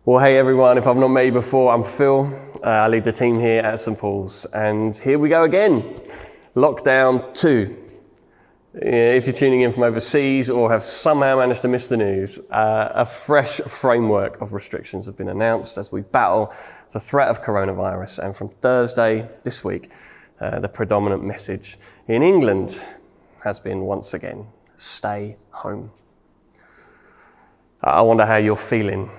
Well, hey everyone, if I've not met you before, I'm Phil. I lead the team here at St. Paul's, and here we go again. Lockdown 2. If you're tuning in from overseas or have somehow managed to miss the news, a fresh framework of restrictions have been announced as we battle the threat of coronavirus. And from Thursday this week, the predominant message in England has been once again, stay home. I wonder how you're feeling.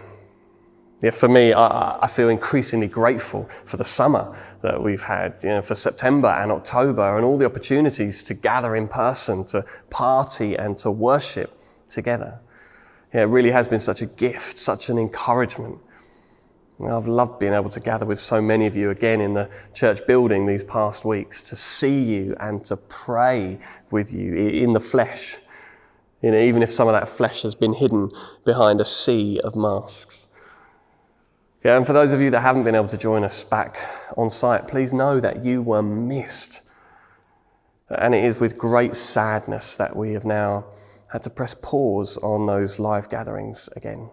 Yeah, for me, I feel increasingly grateful for the summer that we've had, for September and October and all the opportunities to gather in person, to party and to worship together. Yeah, it really has been such a gift, such an encouragement. I've loved being able to gather with so many of you again in the church building these past weeks, to see you and to pray with you in the flesh, even if some of that flesh has been hidden behind a sea of masks. Yeah, and for those of you that haven't been able to join us back on site, please know that you were missed. And it is with great sadness that we have now had to press pause on those live gatherings again.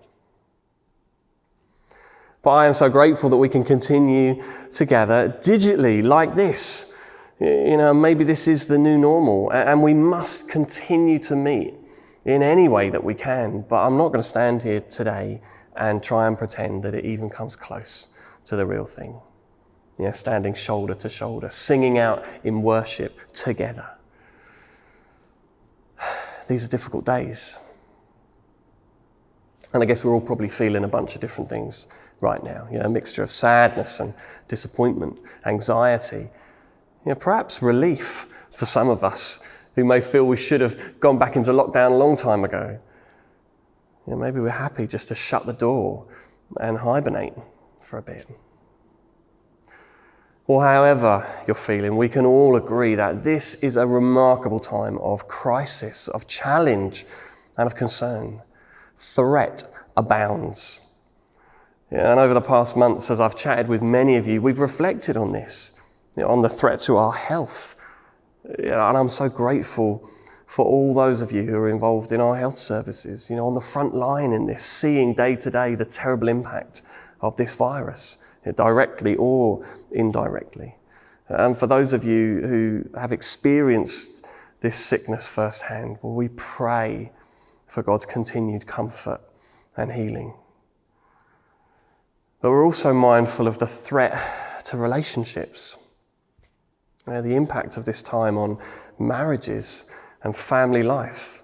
But I am so grateful that we can continue to gather digitally like this. Maybe this is the new normal, and we must continue to meet in any way that we can. But I'm not going to stand here today and try and pretend that it even comes close to the real thing. Standing shoulder to shoulder, singing out in worship together. These are difficult days. And I guess we're all probably feeling a bunch of different things right now. A mixture of sadness and disappointment, anxiety, perhaps relief for some of us who may feel we should have gone back into lockdown a long time ago. Maybe we're happy just to shut the door and hibernate for a bit. Or however you're feeling, we can all agree that this is a remarkable time of crisis, of challenge, and of concern. Threat abounds. And over the past months, as I've chatted with many of you, we've reflected on this, on the threat to our health. And I'm so grateful for all those of you who are involved in our health services, on the front line in this, seeing day to day the terrible impact of this virus, directly or indirectly. And for those of you who have experienced this sickness firsthand, we pray for God's continued comfort and healing. But we're also mindful of the threat to relationships, the impact of this time on marriages and family life,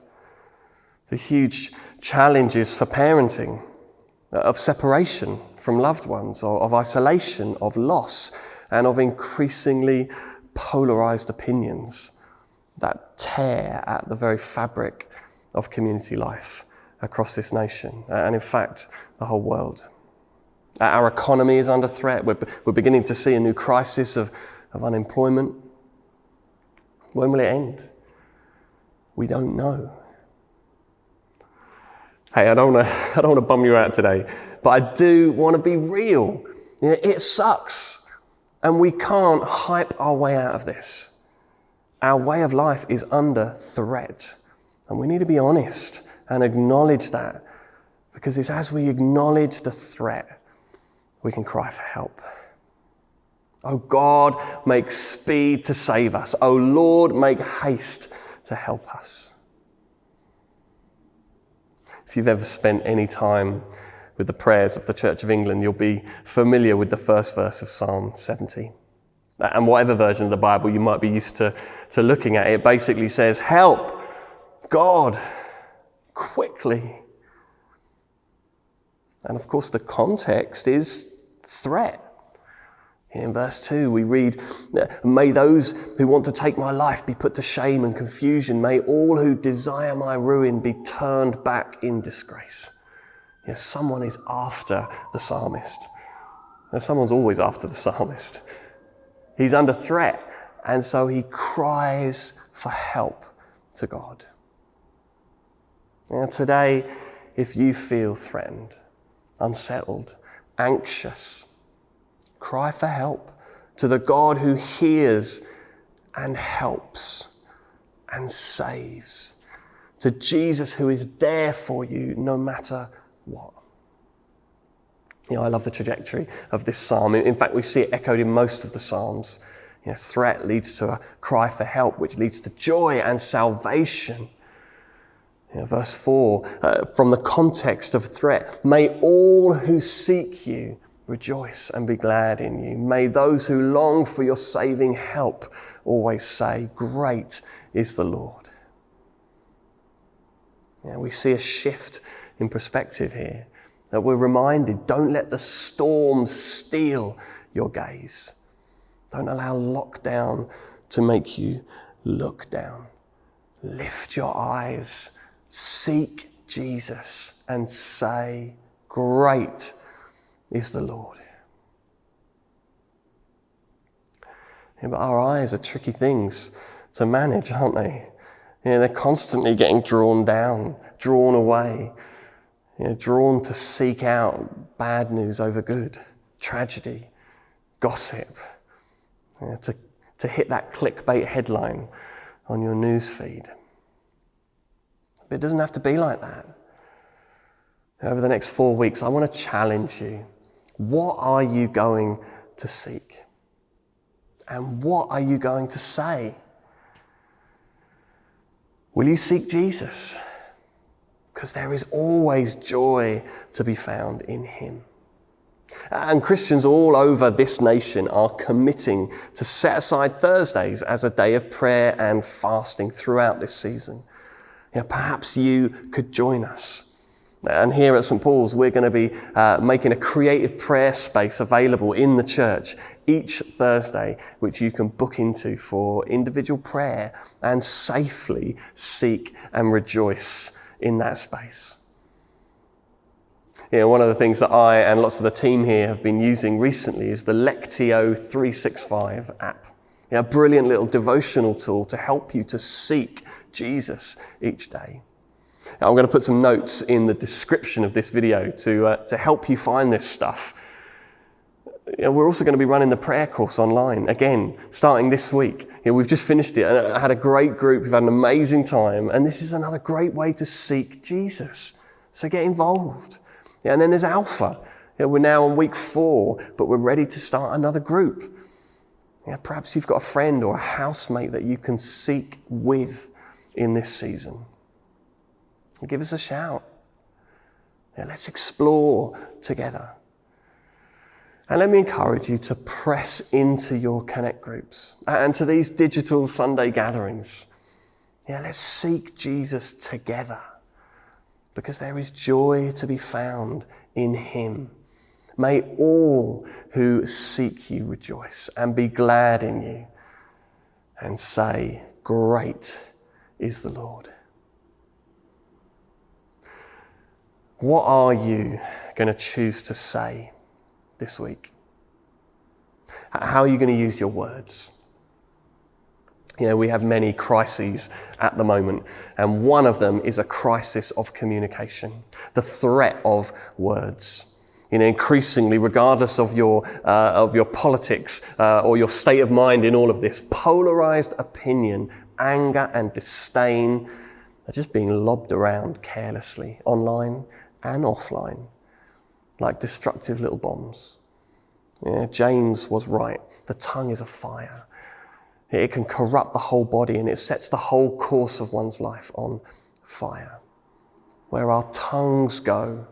the huge challenges for parenting, of separation from loved ones, of isolation, of loss, and of increasingly polarized opinions that tear at the very fabric of community life across this nation, and in fact, the whole world. Our economy is under threat. We're beginning to see a new crisis of unemployment. When will it end? We don't know. Hey, I don't want to bum you out today, but I do want to be real. It sucks, and we can't hype our way out of this. Our way of life is under threat, and we need to be honest and acknowledge that, because it's as we acknowledge the threat, we can cry for help. Oh God, make speed to save us. Oh Lord, make haste to help us. If you've ever spent any time with the prayers of the Church of England, you'll be familiar with the first verse of Psalm 70. And whatever version of the Bible you might be used to looking at, it basically says, help, God, quickly. And of course the context is threat. In verse 2, we read, may those who want to take my life be put to shame and confusion. May all who desire my ruin be turned back in disgrace. Yes, someone is after the psalmist. And someone's always after the psalmist. He's under threat, and so he cries for help to God. Now today, if you feel threatened, unsettled, anxious, cry for help to the God who hears and helps and saves, to Jesus who is there for you no matter what. I love the trajectory of this psalm. In fact, we see it echoed in most of the psalms. Threat leads to a cry for help, which leads to joy and salvation. Verse 4, from the context of threat, may all who seek you rejoice and be glad in you. May those who long for your saving help always say, great is the Lord. We see a shift in perspective here, that we're reminded, don't let the storms steal your gaze. Don't allow lockdown to make you look down. Lift your eyes, seek Jesus, and say, great is the Lord. But our eyes are tricky things to manage, aren't they? They're constantly getting drawn down, drawn away, drawn to seek out bad news over good, tragedy, gossip, to hit that clickbait headline on your news feed. But it doesn't have to be like that. Over the next 4 weeks, I want to challenge you. What are you going to seek? And what are you going to say? Will you seek Jesus? Because there is always joy to be found in him. And Christians all over this nation are committing to set aside Thursdays as a day of prayer and fasting throughout this season. Perhaps you could join us. And here at St. Paul's, we're going to be making a creative prayer space available in the church each Thursday, which you can book into for individual prayer and safely seek and rejoice in that space. One of the things that I and lots of the team here have been using recently is the Lectio 365 app. A brilliant little devotional tool to help you to seek Jesus each day. Now, I'm going to put some notes in the description of this video to help you find this stuff. We're also going to be running the prayer course online, again, starting this week. We've just finished it, and I had a great group. We've had an amazing time, and this is another great way to seek Jesus. So get involved. And then there's Alpha. We're now on week 4, but we're ready to start another group. Perhaps you've got a friend or a housemate that you can seek with in this season. Give us a shout. Let's explore together. And let me encourage you to press into your connect groups and to these digital Sunday gatherings. Let's seek Jesus together, because there is joy to be found in him. May all who seek you rejoice and be glad in you and say, great is the Lord. What are you going to choose to say this week? How are you going to use your words? We have many crises at the moment, and one of them is a crisis of communication, the threat of words. Increasingly, regardless of your politics or your state of mind in all of this, polarized opinion, anger and disdain are just being lobbed around carelessly, online and offline, like destructive little bombs. James was right. The tongue is a fire. It can corrupt the whole body, and it sets the whole course of one's life on fire. Where our tongues go,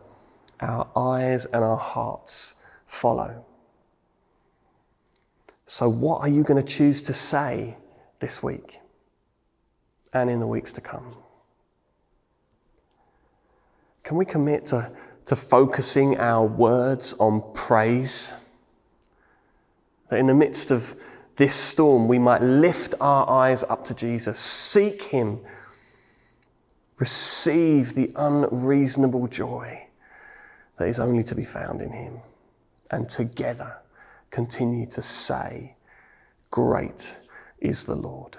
our eyes and our hearts follow. So what are you going to choose to say this week and in the weeks to come? Can we commit to focusing our words on praise? That in the midst of this storm, we might lift our eyes up to Jesus, seek him, receive the unreasonable joy that is only to be found in him, and together continue to say, great is the Lord.